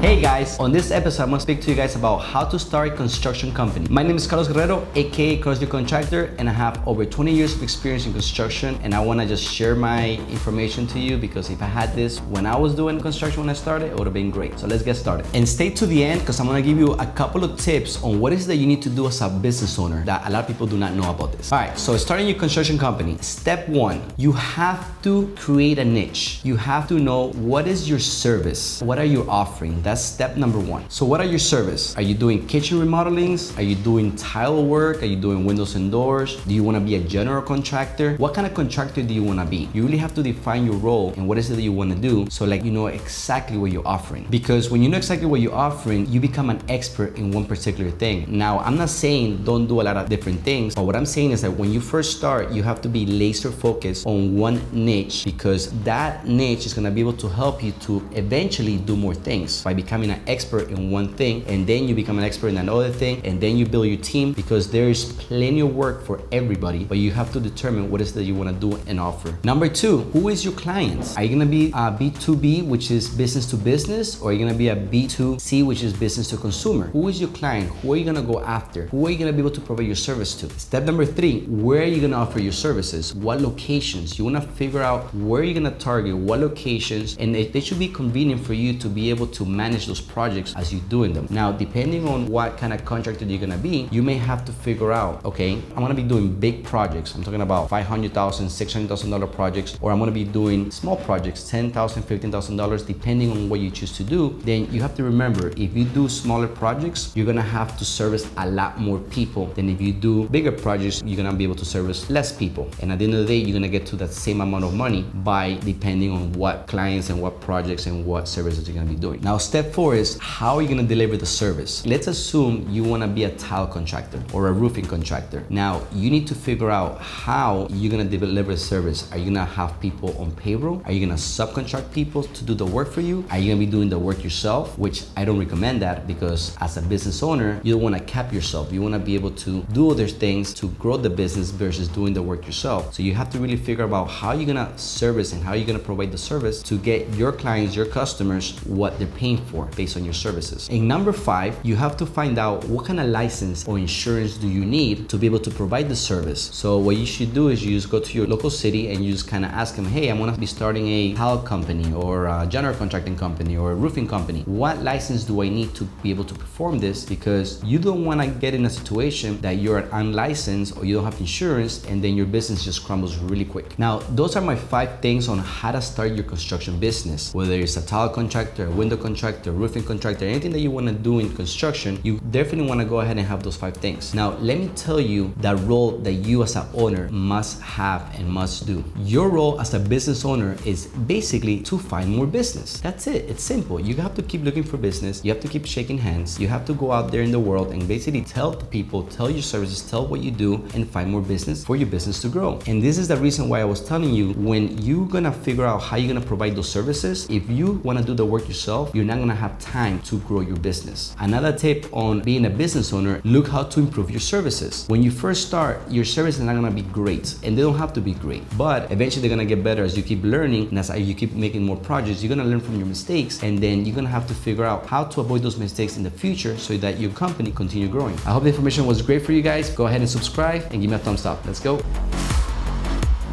Hey guys, on this episode I'm gonna speak to you guys about how to start a construction company. My name is Carlos Guerrero, aka Carlos the Contractor, and I have over 20 years of experience in construction, and I wanna just share my information to you because if I had this when I was doing construction when I started, it would have been great. So let's get started. And stay to the end because I'm gonna give you a couple of tips on what is that you need to do as a business owner that a lot of people do not know about this. All right, so starting your construction company, step one, you have to create a niche. You have to know what is your service, what are you offering. That's step number one. So what are your service? Are you doing kitchen remodelings? Are you doing tile work? Are you doing windows and doors? Do you want to be a general contractor? What kind of contractor do you want to be? You really have to define your role and what is it that you want to do so like you know exactly what you're offering. Because when you know exactly what you're offering, you become an expert in one particular thing. Now, I'm not saying don't do a lot of different things, but what I'm saying is that when you first start, you have to be laser focused on one niche because that niche is going to be able to help you to eventually do more things by becoming an expert in one thing, and then you become an expert in another thing, and then you build your team because there's plenty of work for everybody, but you have to determine what is that you want to do and offer. Number two, who is your clients? Are you going to be a B2B, which is business to business, or are you going to be a B2C, which is business to consumer? Who is your client? Who are you going to go after? Who are you going to be able to provide your service to? Step number three, where are you going to offer your services? What locations? You want to figure out where you're going to target, what locations, and they should be convenient for you to be able to manage those projects as you're doing them. Now, depending on what kind of contractor you're gonna be, you may have to figure out, okay, I'm gonna be doing big projects. I'm talking about $500,000, $600,000 projects, or I'm gonna be doing small projects, $10,000, $15,000, depending on what you choose to do. Then you have to remember, if you do smaller projects, you're gonna have to service a lot more people than if you do bigger projects, you're gonna be able to service less people. And at the end of the day, you're gonna get to that same amount of money by depending on what clients and what projects and what services you're gonna be doing. Now, step four is how are you gonna deliver the service? Let's assume you wanna be a tile contractor or a roofing contractor. Now, you need to figure out how you're gonna deliver the service. Are you gonna have people on payroll? Are you gonna subcontract people to do the work for you? Are you gonna be doing the work yourself? Which I don't recommend that because as a business owner, you don't wanna cap yourself. You wanna be able to do other things to grow the business versus doing the work yourself. So you have to really figure out how you're gonna service and how you're gonna provide the service to get your clients, your customers, what they're paying for based on your services. And number five, you have to find out what kind of license or insurance do you need to be able to provide the service. So what you should do is you just go to your local city and you just kind of ask them, hey, I'm gonna be starting a tile company or a general contracting company or a roofing company. What license do I need to be able to perform this? Because you don't want to get in a situation that you're unlicensed or you don't have insurance and then your business just crumbles really quick. Now, those are my 5 things on how to start your construction business. Whether it's a tile contractor, a window contractor, a roofing contractor, anything that you want to do in construction, you definitely want to go ahead and have those 5 things. Now, let me tell you the role that you as an owner must have and must do. Your role as a business owner is basically to find more business. That's it. It's simple. You have to keep looking for business. You have to keep shaking hands. You have to go out there in the world and basically tell the people, tell your services, tell what you do, and find more business for your business to grow. And this is the reason why I was telling you, when you're gonna figure out how you're gonna provide those services, if you want to do the work yourself, you're not gonna have time to grow your business. Another tip on being a business owner, look how to improve your services. When you first start, your services are not gonna be great, and they don't have to be great, but eventually they're gonna get better as you keep learning, and as you keep making more projects, you're gonna learn from your mistakes, and then you're gonna have to figure out how to avoid those mistakes in the future so that your company continue growing. I hope the information was great for you guys. Go ahead and subscribe and give me a thumbs up. Let's go.